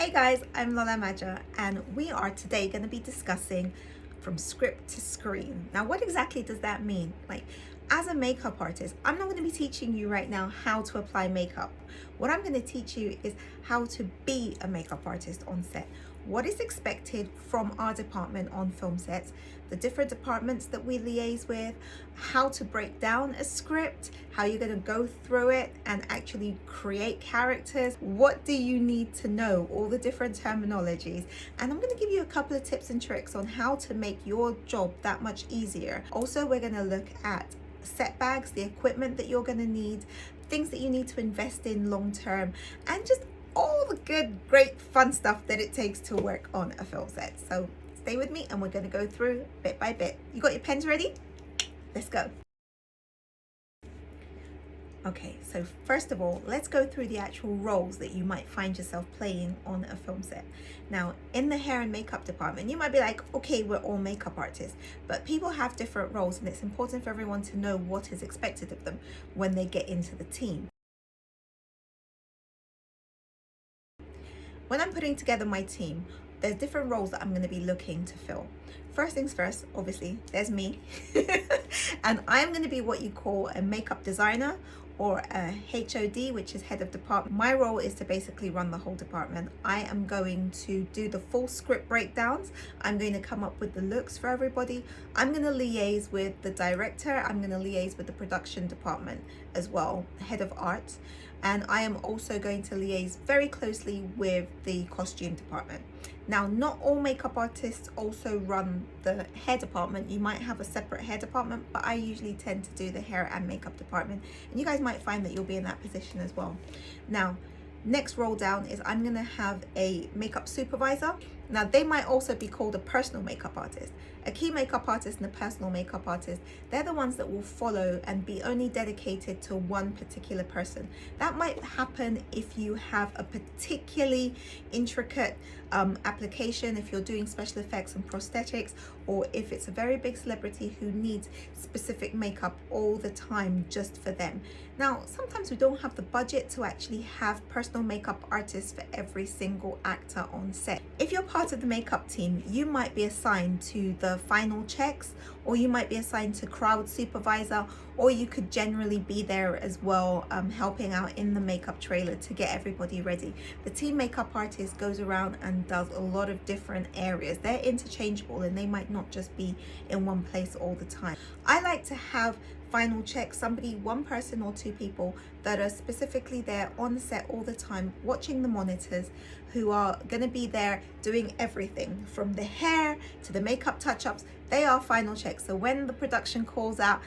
Hey guys, I'm Lola Maja and we are today going to be discussing from script to screen. Now, what exactly does that mean? Like, as a makeup artist, I'm not going to be teaching you right now how to apply makeup. What I'm going to teach you is how to be a makeup artist on set. What is expected from our department on film sets, the different departments that we liaise with, how to break down a script, how you're going to go through it and actually create characters. What do you need to know? All the different terminologies. And I'm going to give you a couple of tips and tricks on how to make your job that much easier. Also, we're going to look at set bags, the equipment that you're going to need, things that you need to invest in long term, and just all the good, great, fun stuff that it takes to work on a film set. So stay with me and we're going to go through bit by bit. You got your pens ready? Let's go. Okay, so first of all, let's go through the actual roles that you might find yourself playing on a film set. Now, in the hair and makeup department, you might be like, okay, we're all makeup artists, but people have different roles and it's important for everyone to know what is expected of them when they get into the team. When I'm putting together my team, there's different roles that I'm going to be looking to fill. First things first, obviously, there's me. And I'm going to be what you call a makeup designer or a HOD, which is head of department. My role is to basically run the whole department. I am going to do the full script breakdowns. I'm going to come up with the looks for everybody. I'm going to liaise with the director. I'm going to liaise with the production department as well, head of art. And I am also going to liaise very closely with the costume department. Now, not all makeup artists also run the hair department. You might have a separate hair department, but I usually tend to do the hair and makeup department. And you guys might find that you'll be in that position as well. Now, next roll down is I'm going to have a makeup supervisor. Now, they might also be called a personal makeup artist. A key makeup artist and a personal makeup artist, they're the ones that will follow and be only dedicated to one particular person. That might happen if you have a particularly intricate application, if you're doing special effects and prosthetics, or if it's a very big celebrity who needs specific makeup all the time just for them. Now, sometimes we don't have the budget to actually have personal makeup artists for every single actor on set. If you're part of the makeup team, you might be assigned to the final checks, or you might be assigned to crowd supervisor, or you could generally be there as well, helping out in the makeup trailer to get everybody ready. The team makeup artist goes around and does a lot of different areas. They're interchangeable and they might not just be in one place all the time. I like to have final check, somebody, one person or two people that are specifically there on set all the time, watching the monitors, who are going to be there doing everything from the hair to the makeup touch-ups. They are final checks. So when the production calls out,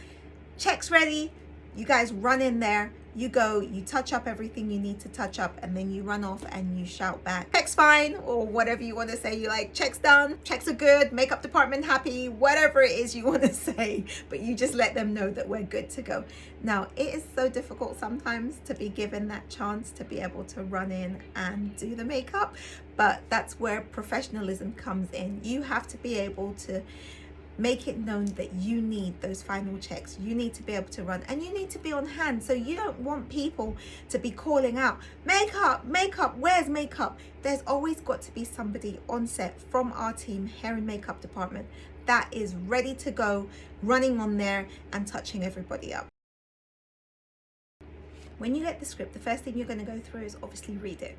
check's ready, you guys run in there, you go, you touch up everything you need to touch up, and then you run off and you shout back, check's fine, or whatever you want to say. You like, check's done, checks are good, makeup department happy, whatever it is you want to say, but you just let them know that we're good to go. Now, it is so difficult sometimes to be given that chance to be able to run in and do the makeup, but that's where professionalism comes in. You have to be able to make it known that you need those final checks. You need to be able to run and you need to be on hand. So you don't want people to be calling out, makeup, makeup, where's makeup? There's always got to be somebody on set from our team, hair and makeup department, that is ready to go, running on there and touching everybody up. When you get the script, the first thing you're going to go through is obviously read it.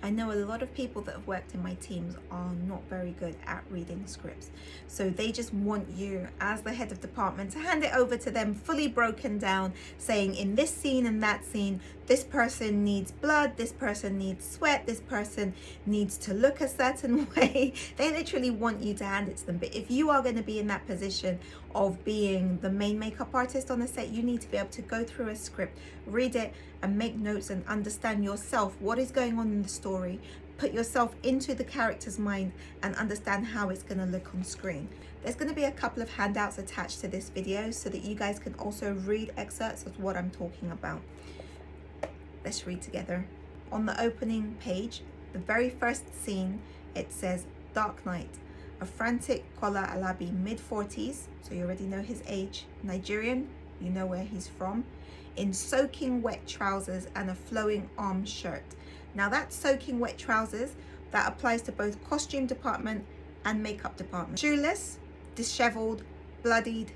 I know a lot of people that have worked in my teams are not very good at reading scripts. So they just want you as the head of department to hand it over to them fully broken down, saying in this scene and that scene, this person needs blood, this person needs sweat, this person needs to look a certain way. They literally want you to hand it to them. But if you are going to be in that position of being the main makeup artist on the set, you need to be able to go through a script, read it and make notes and understand yourself what is going on in the story, put yourself into the character's mind and understand how it's going to look on screen. There's going to be a couple of handouts attached to this video so that you guys can also read excerpts of what I'm talking about. Let's read together. On the opening page, the very first scene, it says Dark Night. A frantic Kola Alabi, mid-40s, so you already know his age, Nigerian, you know where he's from, in soaking wet trousers and a flowing arm shirt. Now that soaking wet trousers That applies to both costume department and makeup department. Shoeless, disheveled, bloodied,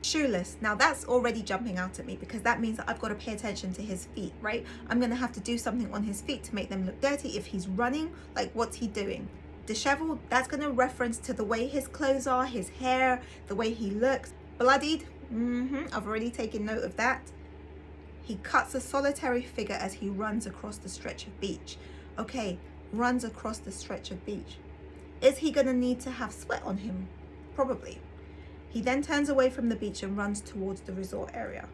shoeless. Now that's already jumping out at me, because that means that I've got to pay attention to his feet, right? I'm going to have to do something on his feet to make them look dirty. If he's running, like, what's he doing? Disheveled, that's going to reference to the way his clothes are, his hair, the way he looks. Bloodied, I've already taken note of that. He cuts a solitary figure as he runs across the stretch of beach. Okay, runs across the stretch of beach. Is he going to need to have sweat on him? Probably. He then turns away from the beach and runs towards the resort area.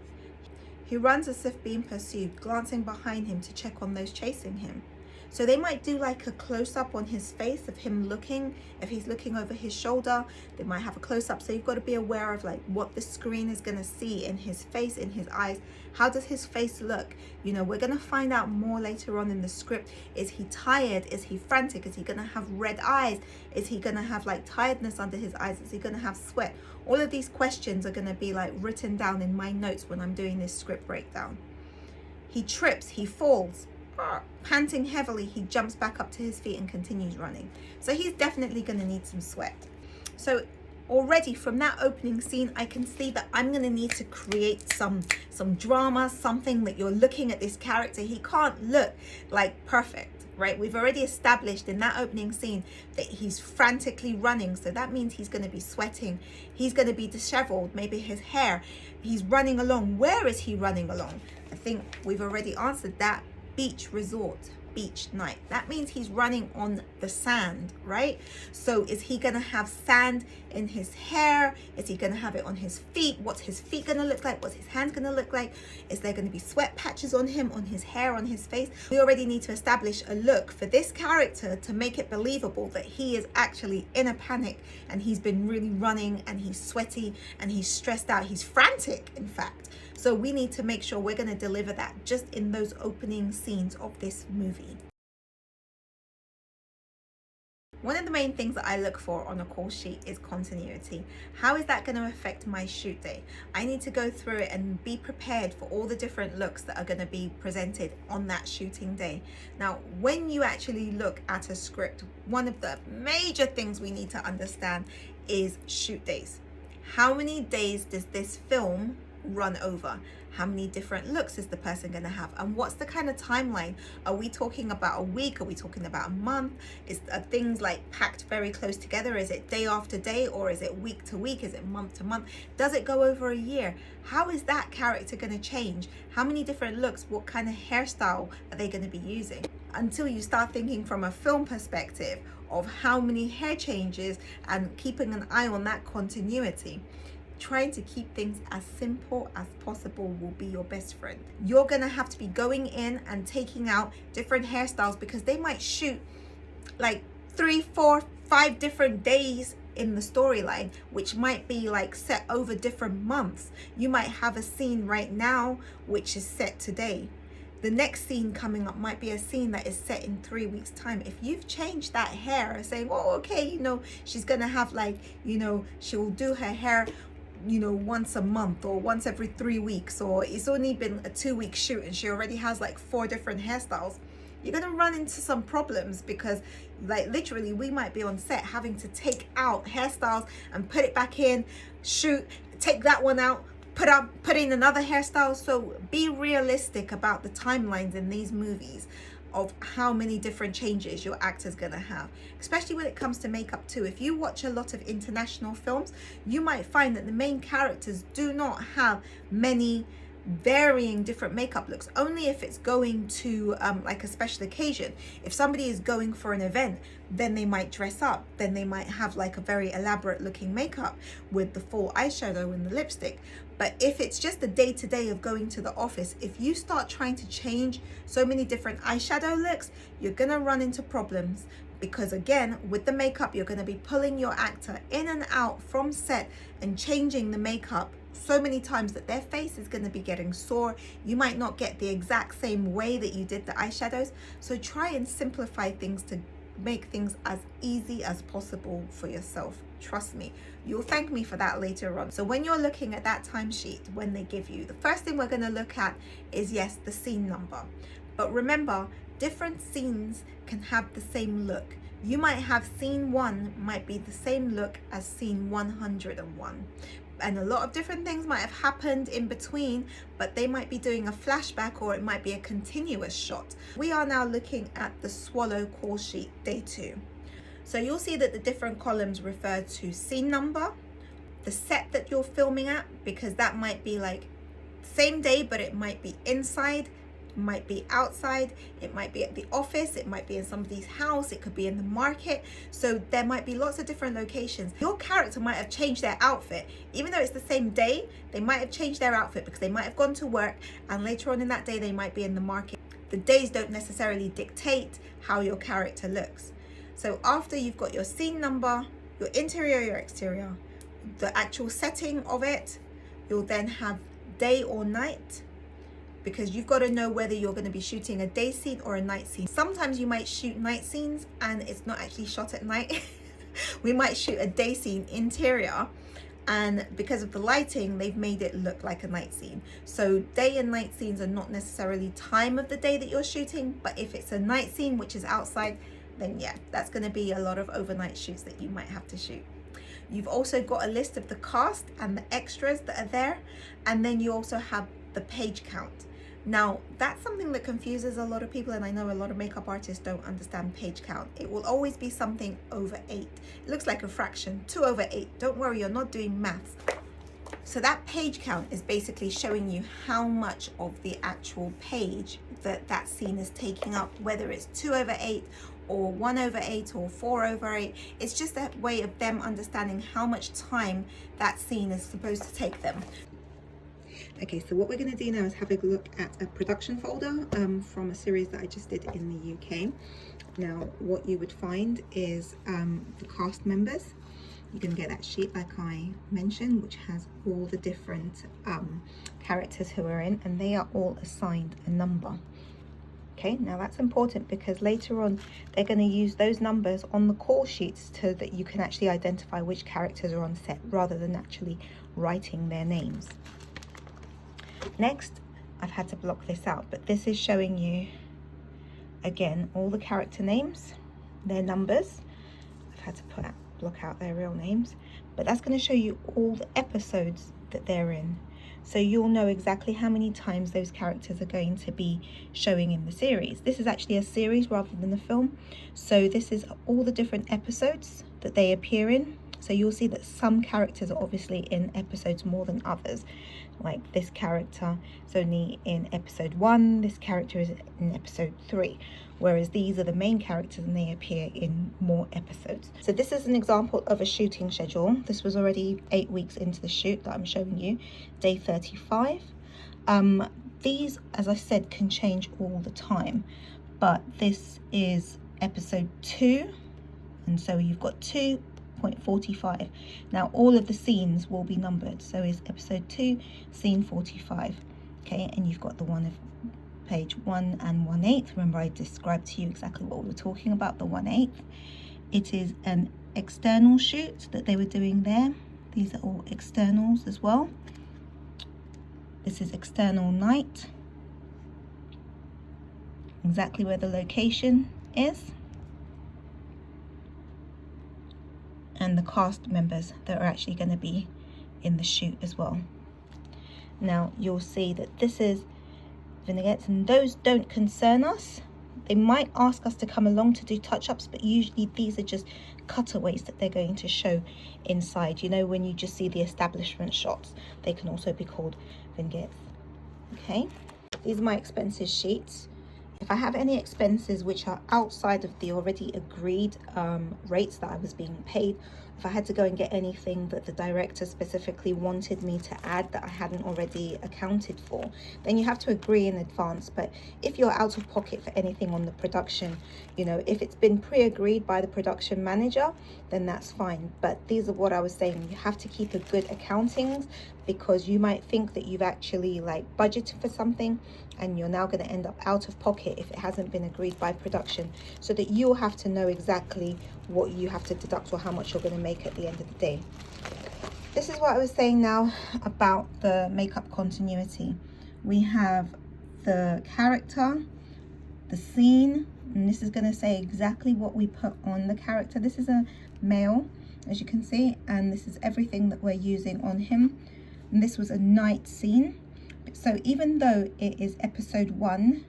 He runs as if being pursued, glancing behind him to check on those chasing him. So they might do like a close-up on his face of him looking. If he's looking over his shoulder, they might have a close-up. So you've got to be aware of like what the screen is going to see in his face, in his eyes. How does his face look? You know, we're going to find out more later on in the script. Is he tired? Is he frantic? Is he going to have red eyes? Is he going to have like tiredness under his eyes? Is he going to have sweat? All of these questions are going to be like written down in my notes when I'm doing this script breakdown. He trips, he falls. Panting heavily, he jumps back up to his feet and continues running. So he's definitely going to need some sweat. So already from that opening scene, I can see that I'm going to need to create some drama, something that you're looking at this character. He can't look like perfect, right? We've already established in that opening scene that he's frantically running. So that means he's going to be sweating. He's going to be disheveled, maybe his hair. He's running along. Where is he running along? I think we've already answered that. Beach resort, beach night. That means he's running on the sand, right? So is he gonna have sand in his hair? Is he gonna have it on his feet? What's his feet gonna look like? What's his hands gonna look like? Is there gonna be sweat patches on him, on his hair, on his face? We already need to establish a look for this character to make it believable that he is actually in a panic and he's been really running and he's sweaty and he's stressed out. He's frantic, in fact. So we need to make sure we're going to deliver that just in those opening scenes of this movie. One of the main things that I look for on a call sheet is continuity. How is that going to affect my shoot day? I need to go through it and be prepared for all the different looks that are going to be presented on that shooting day. Now, when you actually look at a script, one of the major things we need to understand is shoot days. How many days does this film run over? How many different looks is the person going to have, and what's the kind of timeline? Are we talking about a week? Are we talking about a month? Are things like packed very close together? Is it day after day, or is it week to week? Is it month to month? Does it go over a year? How is that character going to change? How many different looks? What kind of hairstyle are they going to be using? Until you start thinking from a film perspective of how many hair changes and keeping an eye on that continuity. Trying to keep things as simple as possible will be your best friend. You're gonna have to be going in and taking out different hairstyles, because they might shoot like 3, 4, 5 different days in the storyline, which might be like set over different months. You might have a scene right now which is set today. The next scene coming up might be a scene that is set in 3 weeks time. If you've changed that hair, saying, oh, okay, you know, she's gonna have like, you know, she'll do her hair, you know, once a month or once every 3 weeks, or it's only been a 2-week shoot and she already has like 4 different hairstyles, you're gonna run into some problems, because like literally we might be on set having to take out hairstyles and put it back in, shoot, take that one out, put in another hairstyle. So be realistic about the timelines in these movies of how many different changes your actor's gonna have, especially when it comes to makeup too. If you watch a lot of international films, you might find that the main characters do not have many varying different makeup looks, only if it's going to like a special occasion. If somebody is going for an event, then they might dress up, then they might have like a very elaborate looking makeup with the full eyeshadow and the lipstick. But if it's just a day-to-day of going to the office, if you start trying to change so many different eyeshadow looks, you're gonna run into problems, because again, with the makeup, you're gonna be pulling your actor in and out from set and changing the makeup so many times that their face is going to be getting sore. You might not get the exact same way that you did the eyeshadows. So try and simplify things to make things as easy as possible for yourself. Trust me, you'll thank me for that later on. So when you're looking at that timesheet, when they give you, the first thing we're going to look at is, yes, the scene number. But remember, different scenes can have the same look. You might have scene 1 might be the same look as scene 101. And a lot of different things might have happened in between, but they might be doing a flashback, or it might be a continuous shot. We are now looking at the Swallow call sheet day 2. So you'll see that the different columns refer to scene number, the set that you're filming at, because that might be like same day, but it might be inside, it might be outside, it might be at the office, it might be in somebody's house, it could be in the market. So there might be lots of different locations. Your character might have changed their outfit. Even though it's the same day, they might have changed their outfit because they might have gone to work, and later on in that day they might be in the market. The days don't necessarily dictate how your character looks. So after you've got your scene number, your interior, your exterior, the actual setting of it, you'll then have day or night, because you've got to know whether you're going to be shooting a day scene or a night scene. Sometimes you might shoot night scenes and it's not actually shot at night. We might shoot a day scene interior, and because of the lighting, they've made it look like a night scene. So day and night scenes are not necessarily time of the day that you're shooting, but if it's a night scene which is outside, then yeah, that's going to be a lot of overnight shoots that you might have to shoot. You've also got a list of the cast and the extras that are there, and then you also have the page count. Now, that's something that confuses a lot of people, and I know a lot of makeup artists don't understand page count. It will always be something over 8. It looks like a fraction, 2 over 8. Don't worry, you're not doing maths. So that page count is basically showing you how much of the actual page that scene is taking up, whether it's 2 over 8 or 1 over 8 or 4 over 8. It's just a way of them understanding how much time that scene is supposed to take them. Okay, so what we're going to do now is have a look at a production folder from a series that I just did in the UK. Now, what you would find is the cast members. You can get that sheet like I mentioned, which has all the different characters who are in, and they are all assigned a number. Okay, now that's important because later on they're going to use those numbers on the call sheets so that you can actually identify which characters are on set rather than actually writing their names. Next, I've had to block this out, but this is showing you again all the character names, their numbers. I've had to block out their real names, but that's going to show you all the episodes that they're in, so you'll know exactly how many times those characters are going to be showing in the series. This is actually a series rather than a film, so this is all the different episodes that they appear in. So you'll see that some characters are obviously in episodes more than others. Like this character is only in episode 1, this character is in episode 3, whereas these are the main characters and they appear in more episodes. So this is an example of a shooting schedule. This was already 8 weeks into the shoot that I'm showing you, day 35. These, as I said, can change all the time, but this is episode 2, and so you've got 2.45. Now all of the scenes will be numbered, so is episode 2 scene 45. Okay, and you've got the one of page 1 and 1/8. Remember, I described to you exactly what we were talking about, the 1/8. It is an external shoot that they were doing there. These are all externals as well. This is external night, exactly where the location is, and the cast members that are actually going to be in the shoot as well. Now you'll see that this is vignettes, and those don't concern us. They might ask us to come along to do touch-ups, but usually these are just cutaways that they're going to show inside. You know, when you just see the establishment shots, they can also be called vignettes. Okay, these are my expenses sheets. If I have any expenses which are outside of the already agreed rates that I was being paid, if I had to go and get anything that the director specifically wanted me to add that I hadn't already accounted for, then you have to agree in advance. But if you're out of pocket for anything on the production, you know, if it's been pre-agreed by the production manager, then that's fine. But these are what I was saying, you have to keep a good accounting, because you might think that you've actually like budgeted for something and you're now going to end up out of pocket if it hasn't been agreed by production, so that you'll have to know exactly what you have to deduct or how much you're going to make at the end of the day. This is what I was saying now about the makeup continuity. We have the character, the scene, and this is going to say exactly what we put on the character. This is a male, as you can see, and this is everything that we're using on him. And this was a night scene. So even though it is episode 1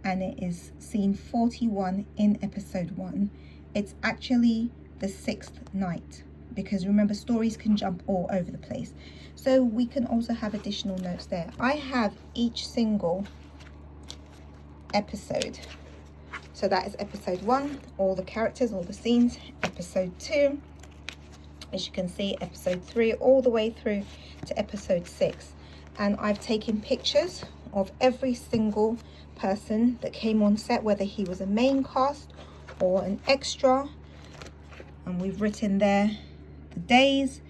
and it is scene 41 in episode 1, it's actually the 6th night, because remember, stories can jump all over the place. So we can also have additional notes there. I have each single episode. So that is episode 1, all the characters, all the scenes. Episode 2, as you can see, episode 3, all the way through to episode 6. And I've taken pictures of every single person that came on set, whether he was a main cast or an extra. And we've written there the days,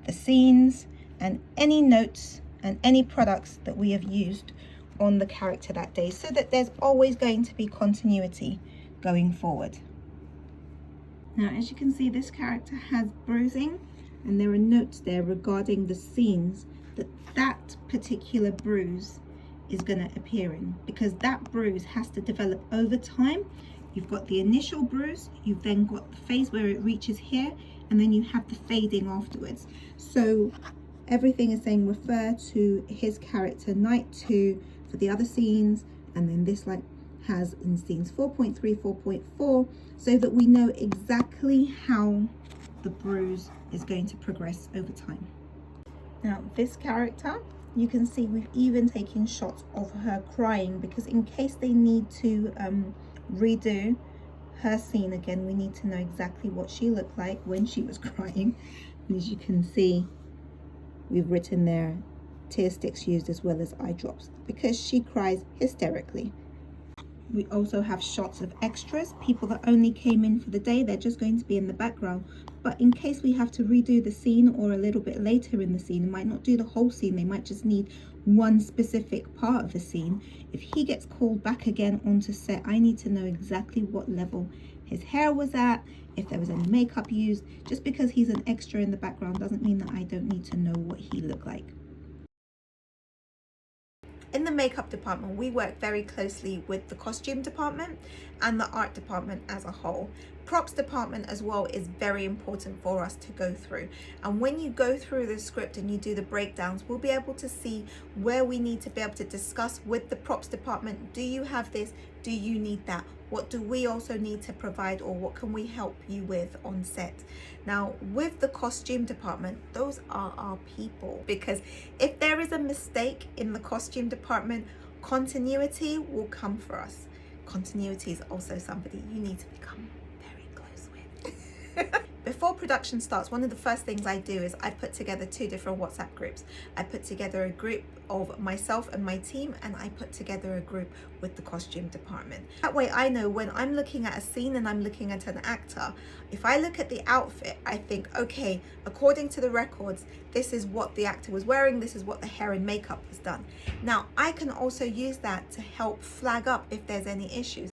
the scenes, and any notes and any products that we have used on the character that day, so that there's always going to be continuity going forward. Now, as you can see, this character has bruising, and there are notes there regarding the scenes that particular bruise is going to appear in, because that bruise has to develop over time. You've got the initial bruise, you've then got the phase where it reaches here, and then you have the fading afterwards. So everything is saying refer to his character night 2 for the other scenes, and then this like has in scenes 4.3, 4.4, so that we know exactly how the bruise is going to progress over time. Now this character, you can see we've even taken shots of her crying, because in case they need to redo her scene again, we need to know exactly what she looked like when she was crying. And as you can see, we've written there tear sticks used as well as eye drops, because she cries hysterically. We also have shots of extras, people that only came in for the day, they're just going to be in the background. But in case we have to redo the scene, or a little bit later in the scene, they might not do the whole scene, they might just need one specific part of the scene. If he gets called back again onto set, I need to know exactly what level his hair was at, if there was any makeup used. Just because he's an extra in the background doesn't mean that I don't need to know what he looked like. In the makeup department, we work very closely with the costume department and the art department as a whole. Props department as well is very important for us to go through. And when you go through the script and you do the breakdowns, we'll be able to see where we need to be able to discuss with the props department. Do you have this? Do you need that? What do we also need to provide, or what can we help you with on set? Now, with the costume department, those are our people, because if there is a mistake in the costume department, continuity will come for us. Continuity is also somebody you need to become very close with. Before production starts, one of the first things I do is I put together 2 different WhatsApp groups. I put together a group of myself and my team, and I put together a group with the costume department. That way I know when I'm looking at a scene and I'm looking at an actor, if I look at the outfit, I think, okay, according to the records, this is what the actor was wearing, this is what the hair and makeup was done. Now, I can also use that to help flag up if there's any issues.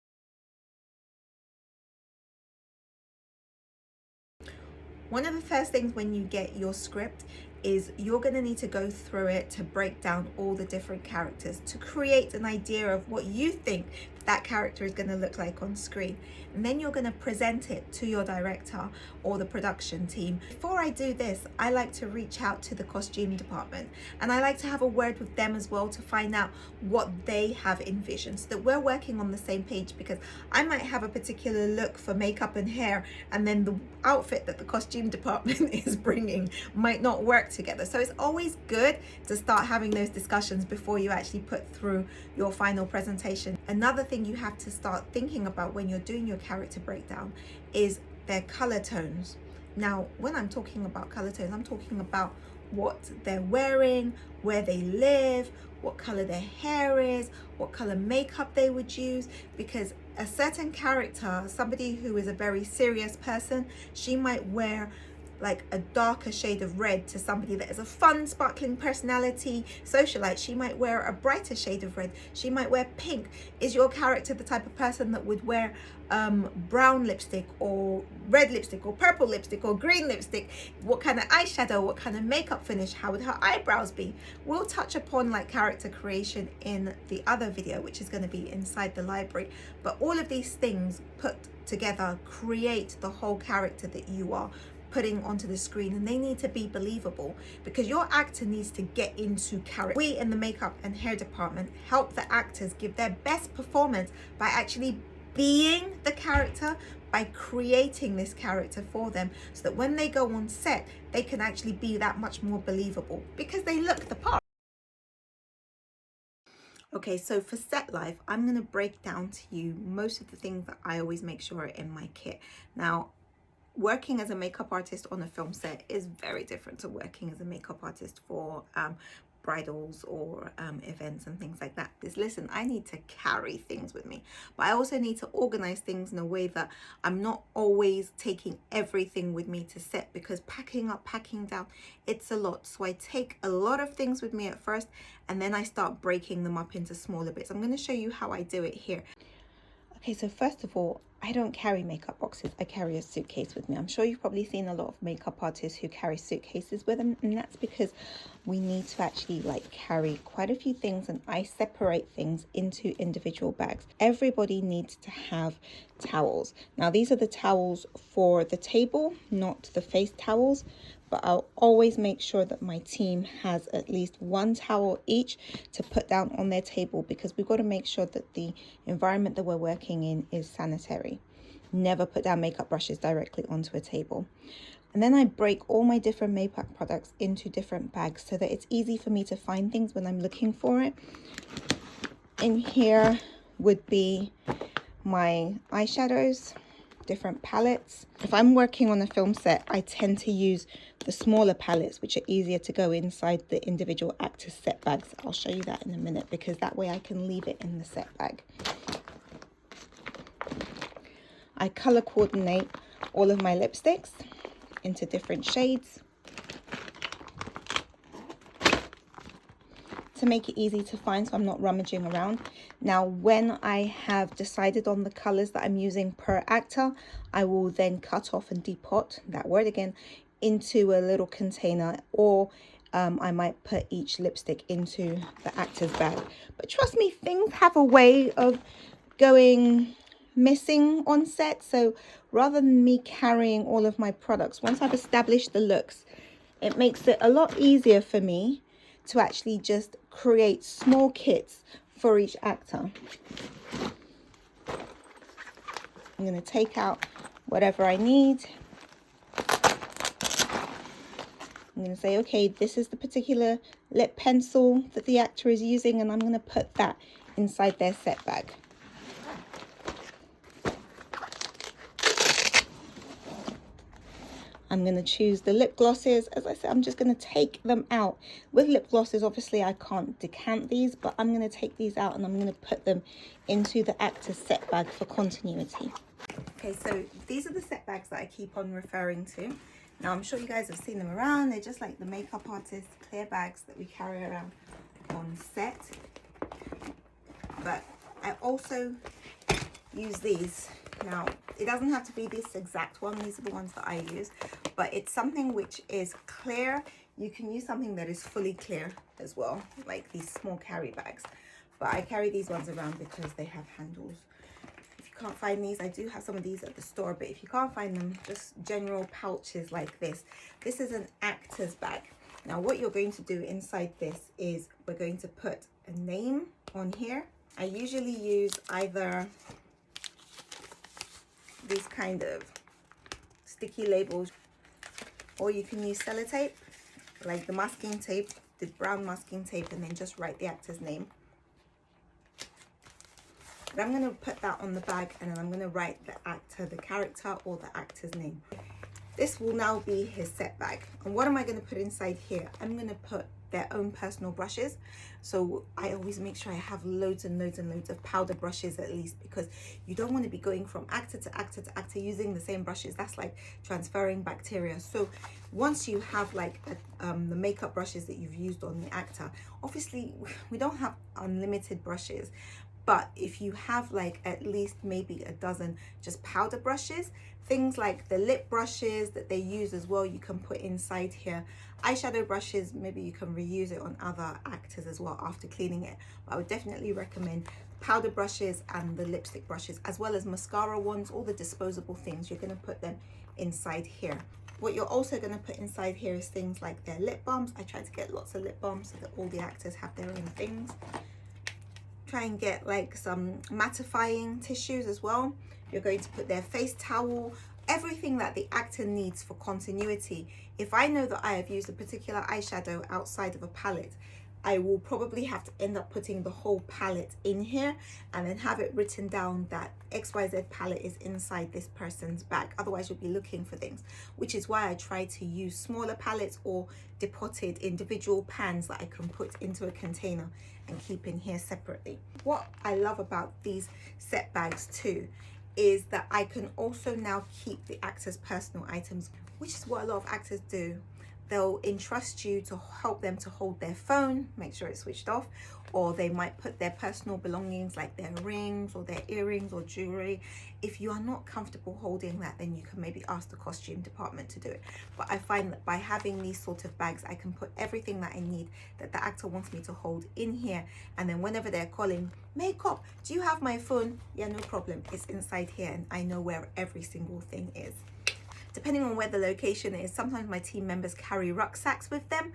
One of the first things when you get your script is you're going to need to go through it to break down all the different characters, to create an idea of what you think that character is going to look like on screen. And then you're going to present it to your director or the production team. Before I do this, I like to reach out to the costume department, and I like to have a word with them as well to find out what they have envisioned, so that we're working on the same page, because I might have a particular look for makeup and hair, and then the outfit that the costume department is bringing might not work together. So it's always good to start having those discussions before you actually put through your final presentation. Another thing you have to start thinking about when you're doing your character breakdown is their color tones. Now, when I'm talking about color tones, I'm talking about what they're wearing, where they live, what color their hair is, what color makeup they would use, because a certain character, somebody who is a very serious person, she might wear like a darker shade of red to somebody that is a fun, sparkling personality, socialite. She might wear a brighter shade of red. She might wear pink. Is your character the type of person that would wear brown lipstick or red lipstick or purple lipstick or green lipstick? What kind of eyeshadow, what kind of makeup finish, how would her eyebrows be? We'll touch upon like character creation in the other video, which is going to be inside the library. But all of these things put together create the whole character that you are putting onto the screen, and they need to be believable because your actor needs to get into character. We in the makeup and hair department help the actors give their best performance by actually being the character, by creating this character for them, so that when they go on set they can actually be that much more believable because they look the part. Okay, so for set life, I'm going to break down to you most of the things that I always make sure are in my kit. Now, working as a makeup artist on a film set is very different to working as a makeup artist for bridals or events and things like that. Because listen, I need to carry things with me, but I also need to organize things in a way that I'm not always taking everything with me to set, because packing up, packing down, it's a lot. So I take a lot of things with me at first, and then I start breaking them up into smaller bits. I'm going to show you how I do it here. Okay, so first of all, I don't carry makeup boxes. I carry a suitcase with me. I'm sure you've probably seen a lot of makeup artists who carry suitcases with them, and that's because we need to actually like carry quite a few things, and I separate things into individual bags. Everybody needs to have towels. Now, these are the towels for the table, not the face towels, but I'll always make sure that my team has at least one towel each to put down on their table, because we've got to make sure that the environment that we're working in is sanitary. Never put down makeup brushes directly onto a table. And then I break all my different makeup products into different bags so that it's easy for me to find things when I'm looking for it. In here would be my eyeshadows, different palettes. If I'm working on a film set, I tend to use the smaller palettes, which are easier to go inside the individual actors' set bags. I'll show you that in a minute, because that way I can leave it in the set bag. I color coordinate all of my lipsticks into different shades to make it easy to find, so I'm not rummaging around. Now, when I have decided on the colors that I'm using per actor, I will then cut off and depot, that word again, into a little container, or I might put each lipstick into the actor's bag. But trust me, things have a way of going missing on set. So rather than me carrying all of my products, once I've established the looks, it makes it a lot easier for me to actually just create small kits for each actor. I'm going to take out whatever I need. I'm going to say, okay, this is the particular lip pencil that the actor is using, and I'm going to put that inside their set bag. I'm going to choose the lip glosses. As I said, I'm just going to take them out. With lip glosses, obviously, I can't decant these, but I'm going to take these out and I'm going to put them into the actor's set bag for continuity. Okay, so these are the set bags that I keep on referring to. Now, I'm sure you guys have seen them around. They're just like the makeup artist clear bags that we carry around on set. But I also use these. Now, it doesn't have to be this exact one. These are the ones that I use. But it's something which is clear. You can use something that is fully clear as well, like these small carry bags. But I carry these ones around because they have handles. If you can't find these, I do have some of these at the store, but if you can't find them, just general pouches like this. This is an actor's bag. Now, what you're going to do inside this is we're going to put a name on here. I usually use either these kind of sticky labels, or you can use sellotape, like the masking tape, the brown masking tape, and then just write the actor's name. But I'm going to put that on the bag, and then I'm going to write the actor, the character, or the actor's name. This will now be his set bag. And what am I going to put inside here? I'm going to put their own personal brushes. So I always make sure I have loads and loads and loads of powder brushes at least, because you don't want to be going from actor to actor to actor using the same brushes. That's like transferring bacteria. So once you have like the makeup brushes that you've used on the actor, obviously we don't have unlimited brushes, but if you have like at least maybe a dozen just powder brushes, things like the lip brushes that they use as well, you can put inside here. Eyeshadow brushes, maybe you can reuse it on other actors as well after cleaning it. But I would definitely recommend powder brushes and the lipstick brushes, as well as mascara ones, all the disposable things. You're going to put them inside here. What you're also going to put inside here is things like their lip balms. I try to get lots of lip balms so that all the actors have their own things. Try and get like some mattifying tissues as well. You're going to put their face towel, everything that the actor needs for continuity. If I know that I have used a particular eyeshadow outside of a palette, I will probably have to end up putting the whole palette in here and then have it written down that XYZ palette is inside this person's bag. Otherwise you'll be looking for things, which is why I try to use smaller palettes or depotted individual pans that I can put into a container and keep in here separately. What I love about these set bags too is that I can also now keep the actor's personal items, which is what a lot of actors do. They'll entrust you to help them to hold their phone, make sure it's switched off, or they might put their personal belongings like their rings or their earrings or jewelry. If you are not comfortable holding that, then you can maybe ask the costume department to do it. But I find that by having these sort of bags, I can put everything that I need that the actor wants me to hold in here. And then whenever they're calling, makeup, do you have my phone? Yeah, no problem. It's inside here and I know where every single thing is. Depending on where the location is, sometimes my team members carry rucksacks with them,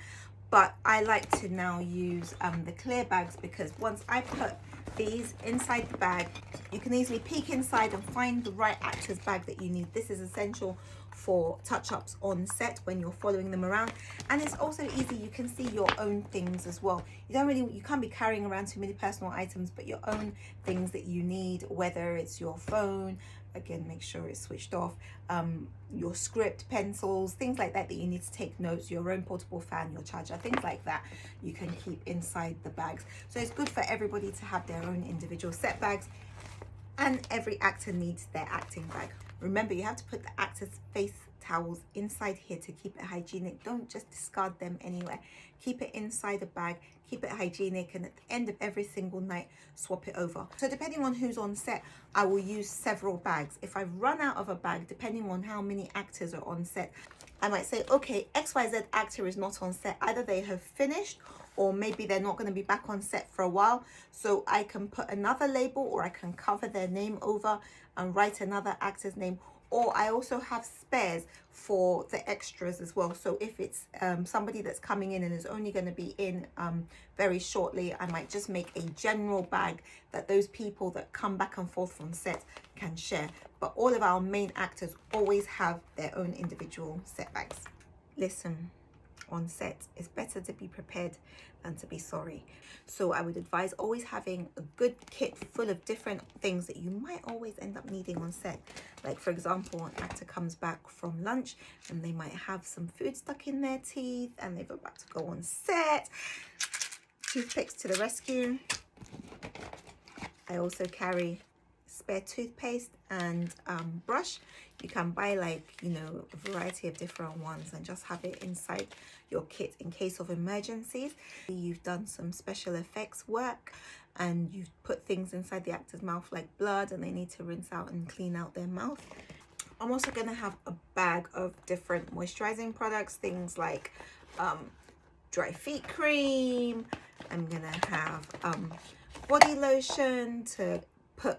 but I like to now use the clear bags, because once I put these inside the bag, you can easily peek inside and find the right actor's bag that you need. This is essential for touch-ups on set when you're following them around, and it's also easy. You can see your own things as well. You can't be carrying around too many personal items, but your own things that you need, whether it's your phone, again make sure it's switched off, your script, pencils, things like that you need to take notes, your own portable fan, your charger, things like that you can keep inside the bags. So it's good for everybody to have their own individual set bags, and every actor needs their acting bag. Remember, you have to put the actor's face towels inside here to keep it hygienic. Don't just discard them anywhere. Keep it inside a bag, keep it hygienic, and at the end of every single night, swap it over. So depending on who's on set, I will use several bags. If I run out of a bag, depending on how many actors are on set, I might say, okay, XYZ actor is not on set. Either they have finished or maybe they're not going to be back on set for a while. So I can put another label, or I can cover their name over and write another actor's name. Or I also have spares for the extras as well. So if it's somebody that's coming in and is only going to be in very shortly, I might just make a general bag that those people that come back and forth from set can share. But all of our main actors always have their own individual set bags. Listen, on set, it's better to be prepared than to be sorry. So I would advise always having a good kit full of different things that you might always end up needing on set. Like for example, an actor comes back from lunch and they might have some food stuck in their teeth and they're about to go on set. Toothpicks to the rescue. I also carry spare toothpaste and brush. You can buy like, you know, a variety of different ones and just have it inside your kit in case of emergencies. You've done some special effects work and you've put things inside the actor's mouth like blood and they need to rinse out and clean out their mouth. I'm also going to have a bag of different moisturizing products, things like dry feet cream. I'm going to have body lotion to put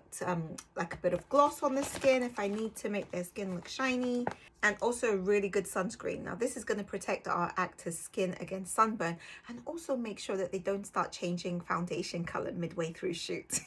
like a bit of gloss on the skin if I need to make their skin look shiny, and also really good sunscreen. Now this is going to protect our actors' skin against sunburn and also make sure that they don't start changing foundation color midway through shoot.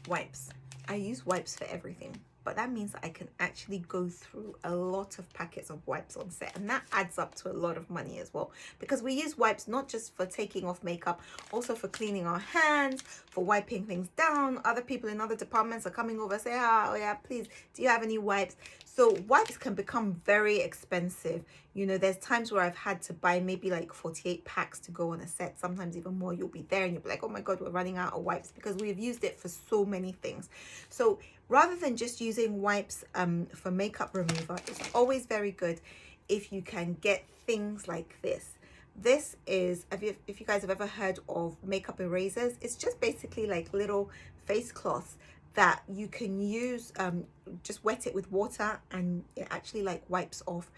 Wipes. I use wipes for everything, but that means that I can actually go through a lot of packets of wipes on set, and that adds up to a lot of money as well, because we use wipes not just for taking off makeup, also for cleaning our hands, for wiping things down. Other people in other departments are coming over, say, oh yeah, please, do you have any wipes? So wipes can become very expensive. You know, there's times where I've had to buy maybe like 48 packs to go on a set, sometimes even more. You'll be there and you'll be like, oh my God, we're running out of wipes, because we've used it for so many things. So rather than just using wipes for makeup remover, it's always very good if you can get things like this. This is, if you guys have ever heard of makeup erasers, it's just basically like little face cloths that you can use, just wet it with water and it actually like wipes off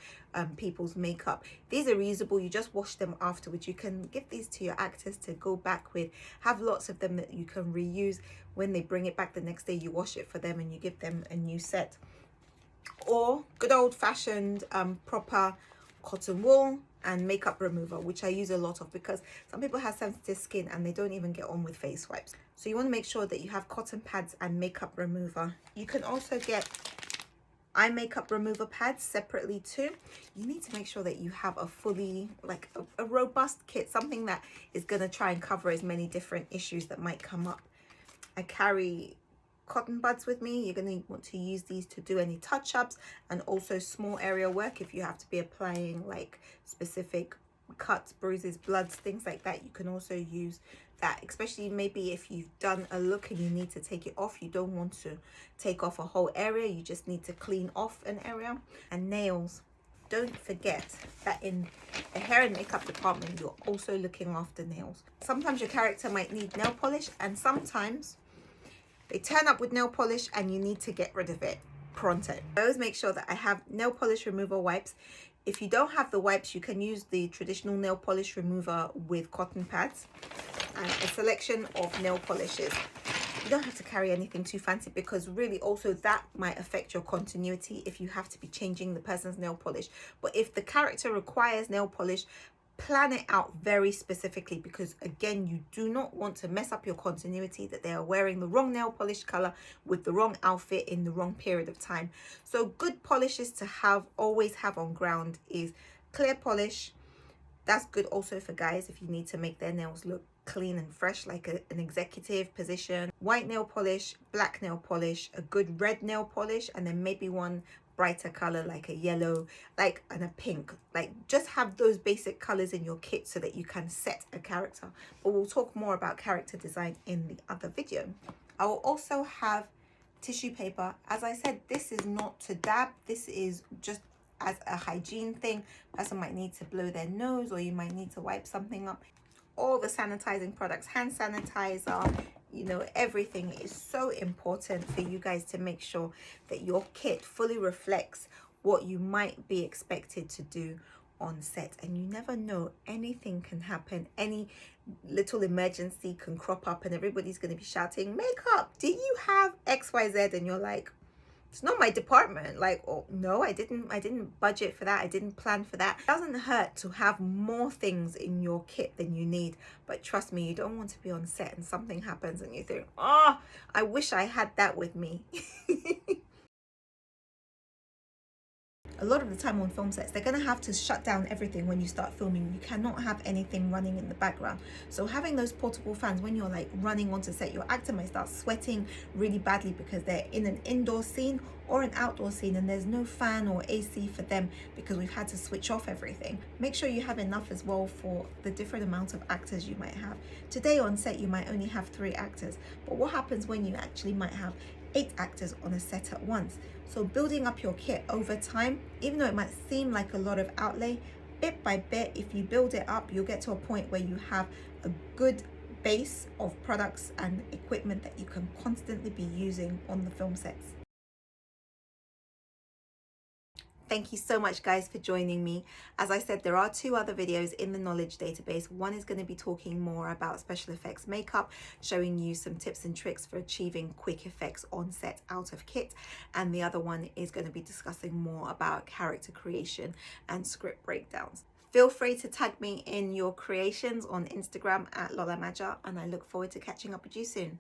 people's makeup. These are reusable, you just wash them afterwards. You can give these to your actors to go back with, have lots of them that you can reuse. When they bring it back the next day, you wash it for them and you give them a new set. Or good old-fashioned proper cotton wool and makeup remover, which I use a lot of, because some people have sensitive skin and they don't even get on with face wipes. So you want to make sure that you have cotton pads and makeup remover. You can also get eye makeup remover pads separately too. You need to make sure that you have a fully, like a robust kit, something that is going to try and cover as many different issues that might come up. I carry cotton buds with me. You're going to want to use these to do any touch-ups, and also small area work if you have to be applying like specific cuts, bruises, bloods, things like that. You can also use that, especially maybe if you've done a look and you need to take it off. You don't want to take off a whole area, you just need to clean off an area. And nails, don't forget that in the hair and makeup department, you're also looking after nails. Sometimes your character might need nail polish, and sometimes they turn up with nail polish and you need to get rid of it pronto. I always make sure that I have nail polish remover wipes. If you don't have the wipes, you can use the traditional nail polish remover with cotton pads and a selection of nail polishes. You don't have to carry anything too fancy, because really also that might affect your continuity if you have to be changing the person's nail polish. But if the character requires nail polish, plan it out very specifically, because again, you do not want to mess up your continuity, that they are wearing the wrong nail polish color with the wrong outfit in the wrong period of time. So good polishes to have, always have on ground, is clear polish. That's good also for guys if you need to make their nails look clean and fresh, like an executive position. White nail polish, black nail polish, a good red nail polish, and then maybe one brighter color like a yellow, like, and a pink. Like, just have those basic colors in your kit so that you can set a character. But we'll talk more about character design in the other video. I will also have tissue paper. As I said, this is not to dab, this is just as a hygiene thing. Person might need to blow their nose, or you might need to wipe something up. All the sanitizing products, hand sanitizer, you know, everything is so important for you guys to make sure that your kit fully reflects what you might be expected to do on set. And you never know, anything can happen, any little emergency can crop up and everybody's going to be shouting, makeup, do you have XYZ? And you're like, it's not my department. Like, oh no, I didn't budget for that, I didn't plan for that. It doesn't hurt to have more things in your kit than you need, but trust me, you don't want to be on set and something happens and you think, oh, I wish I had that with me. A lot of the time on film sets, they're going to have to shut down everything when you start filming. You cannot have anything running in the background. So having those portable fans when you're like running onto set, your actor might start sweating really badly because they're in an indoor scene or an outdoor scene and there's no fan or AC for them because we've had to switch off everything. Make sure you have enough as well for the different amount of actors you might have. Today on set, you might only have 3 actors, but what happens when you actually might have 8 actors on a set at once? So building up your kit over time, even though it might seem like a lot of outlay, bit by bit, if you build it up, you'll get to a point where you have a good base of products and equipment that you can constantly be using on the film sets. Thank you so much, guys, for joining me. As I said, there are 2 other videos in the knowledge database. One is going to be talking more about special effects makeup, showing you some tips and tricks for achieving quick effects on set out of kit. And the other one is going to be discussing more about character creation and script breakdowns. Feel free to tag me in your creations on Instagram at Lola Maja, and I look forward to catching up with you soon.